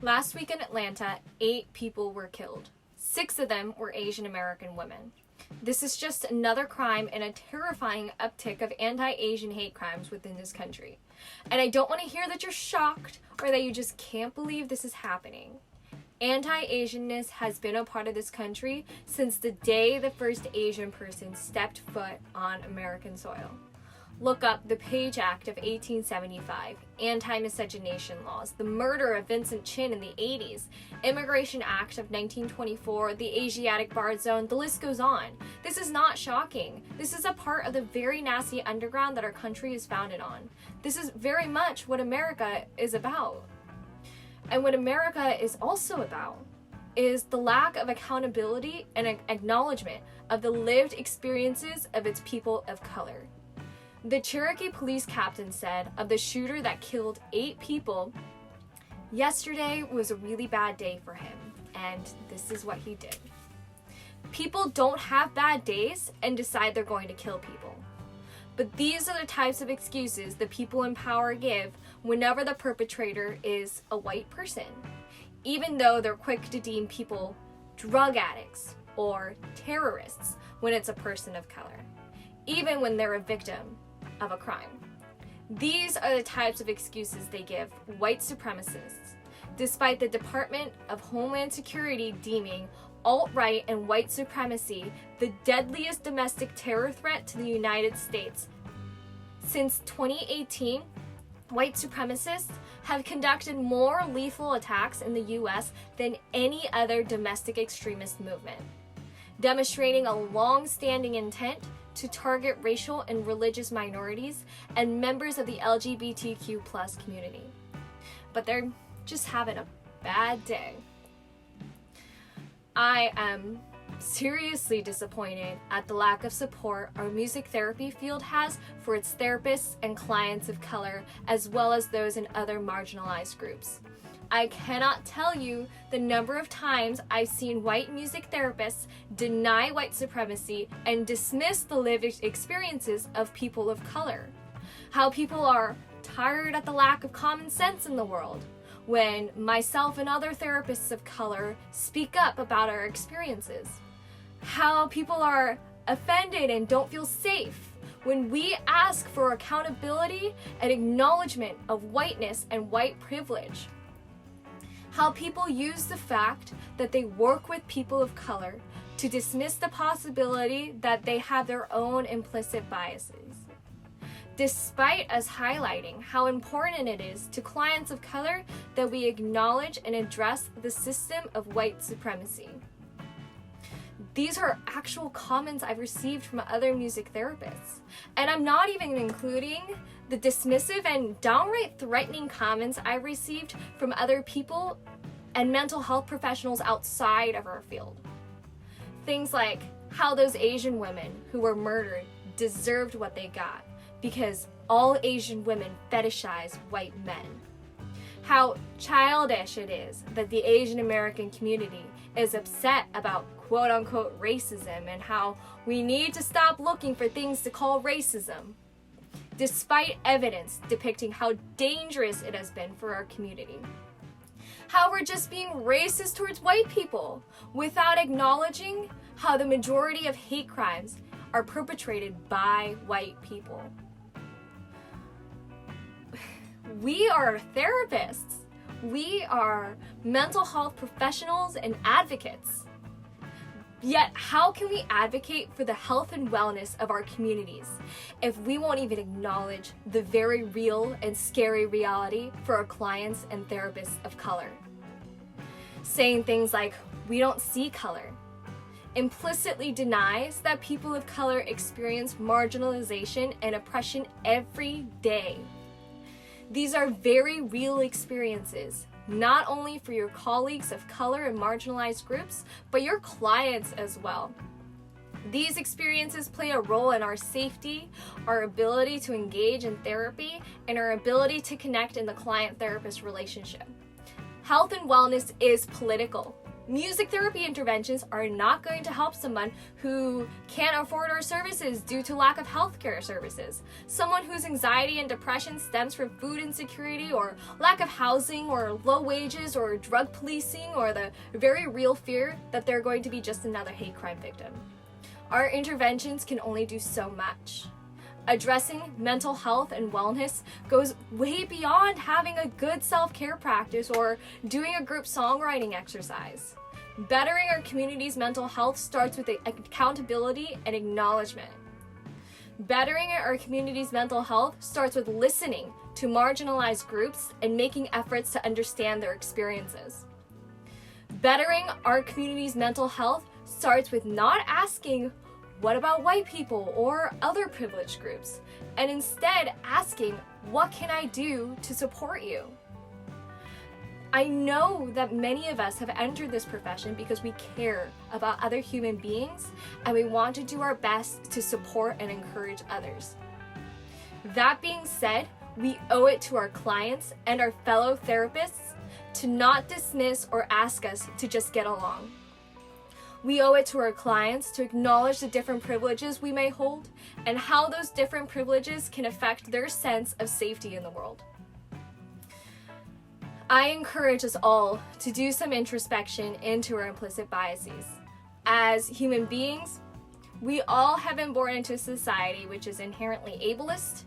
Last week in Atlanta, 8 people were killed. 6 of them were Asian American women. This is just another crime and a terrifying uptick of anti-Asian hate crimes within this country. And I don't want to hear that you're shocked or that you just can't believe this is happening. Anti-Asianness has been a part of this country since the day the first Asian person stepped foot on American soil. Look up the Page Act of 1875, anti-miscegenation laws, the murder of Vincent Chin in the 80s, Immigration Act of 1924, the Asiatic Bar Zone, the list goes on. This is not shocking. This is a part of the very nasty underground that our country is founded on. This is very much what America is about. And what America is also about is the lack of accountability and acknowledgement of the lived experiences of its people of color. The Cherokee police captain said of the shooter that killed 8 people, "Yesterday was a really bad day for him, and this is what he did." People don't have bad days and decide they're going to kill people. But these are the types of excuses the people in power give whenever the perpetrator is a white person, even though they're quick to deem people drug addicts or terrorists when it's a person of color, even when they're a victim of a crime. These are the types of excuses they give white supremacists, despite the Department of Homeland Security deeming alt-right and white supremacy the deadliest domestic terror threat to the United States. Since 2018, white supremacists have conducted more lethal attacks in the US than any other domestic extremist movement, demonstrating a long-standing intent to target racial and religious minorities and members of the LGBTQ+ community. But they're just having a bad day. I am seriously disappointed at the lack of support our music therapy field has for its therapists and clients of color, as well as those in other marginalized groups. I cannot tell you the number of times I've seen white music therapists deny white supremacy and dismiss the lived experiences of people of color. How people are tired at the lack of common sense in the world when myself and other therapists of color speak up about our experiences. How people are offended and don't feel safe when we ask for accountability and acknowledgement of whiteness and white privilege. How people use the fact that they work with people of color to dismiss the possibility that they have their own implicit biases. Despite us highlighting how important it is to clients of color that we acknowledge and address the system of white supremacy. These are actual comments I've received from other music therapists. And I'm not even including the dismissive and downright threatening comments I received from other people and mental health professionals outside of our field. Things like how those Asian women who were murdered deserved what they got because all Asian women fetishize white men. How childish it is that the Asian American community is upset about quote-unquote racism and how we need to stop looking for things to call racism, despite evidence depicting how dangerous it has been for our community. How we're just being racist towards white people without acknowledging how the majority of hate crimes are perpetrated by white people. We are therapists. We are mental health professionals and advocates. Yet, how can we advocate for the health and wellness of our communities if we won't even acknowledge the very real and scary reality for our clients and therapists of color? Saying things like, "We don't see color," implicitly denies that people of color experience marginalization and oppression every day. These are very real experiences, not only for your colleagues of color and marginalized groups, but your clients as well. These experiences play a role in our safety, our ability to engage in therapy, and our ability to connect in the client-therapist relationship. Health and wellness is political. Music therapy interventions are not going to help someone who can't afford our services due to lack of healthcare services. Someone whose anxiety and depression stems from food insecurity or lack of housing or low wages or drug policing or the very real fear that they're going to be just another hate crime victim. Our interventions can only do so much. Addressing mental health and wellness goes way beyond having a good self-care practice or doing a group songwriting exercise. Bettering our community's mental health starts with accountability and acknowledgement. Bettering our community's mental health starts with listening to marginalized groups and making efforts to understand their experiences. Bettering our community's mental health starts with not asking, "What about white people or other privileged groups?" and instead asking, "What can I do to support you?" I know that many of us have entered this profession because we care about other human beings and we want to do our best to support and encourage others. That being said, we owe it to our clients and our fellow therapists to not dismiss or ask us to just get along. We owe it to our clients to acknowledge the different privileges we may hold and how those different privileges can affect their sense of safety in the world. I encourage us all to do some introspection into our implicit biases. As human beings, we all have been born into a society which is inherently ableist,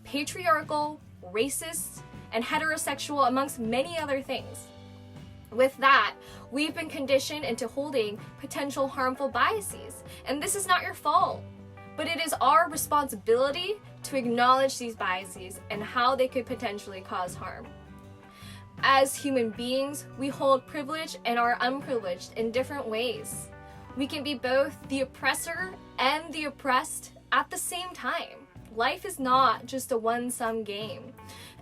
patriarchal, racist, and heterosexual, amongst many other things. With that, we've been conditioned into holding potential harmful biases, and this is not your fault, but it is our responsibility to acknowledge these biases and how they could potentially cause harm. As human beings, we hold privilege and are unprivileged in different ways. We can be both the oppressor and the oppressed at the same time. Life is not just a one-sum game,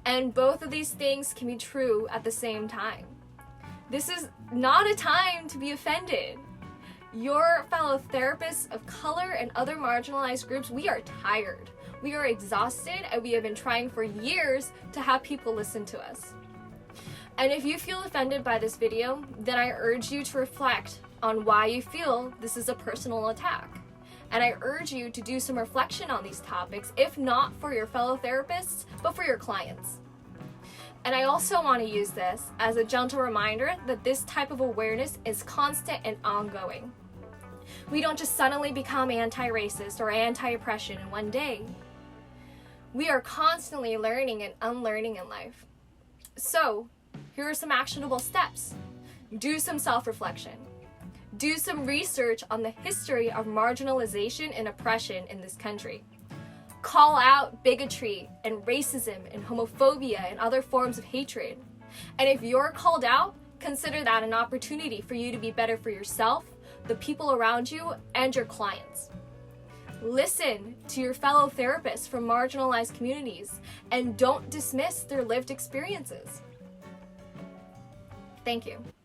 and both of these things can be true at the same time. This is not a time to be offended. Your fellow therapists of color and other marginalized groups, we are tired. We are exhausted, and we have been trying for years to have people listen to us. And if you feel offended by this video, then I urge you to reflect on why you feel this is a personal attack. And I urge you to do some reflection on these topics, if not for your fellow therapists, but for your clients. And I also want to use this as a gentle reminder that this type of awareness is constant and ongoing. We don't just suddenly become anti-racist or anti-oppression in one day. We are constantly learning and unlearning in life. So, here are some actionable steps. Do some self-reflection. Do some research on the history of marginalization and oppression in this country. Call out bigotry and racism and homophobia and other forms of hatred. And if you're called out, consider that an opportunity for you to be better for yourself, the people around you, and your clients. Listen to your fellow therapists from marginalized communities and don't dismiss their lived experiences. Thank you.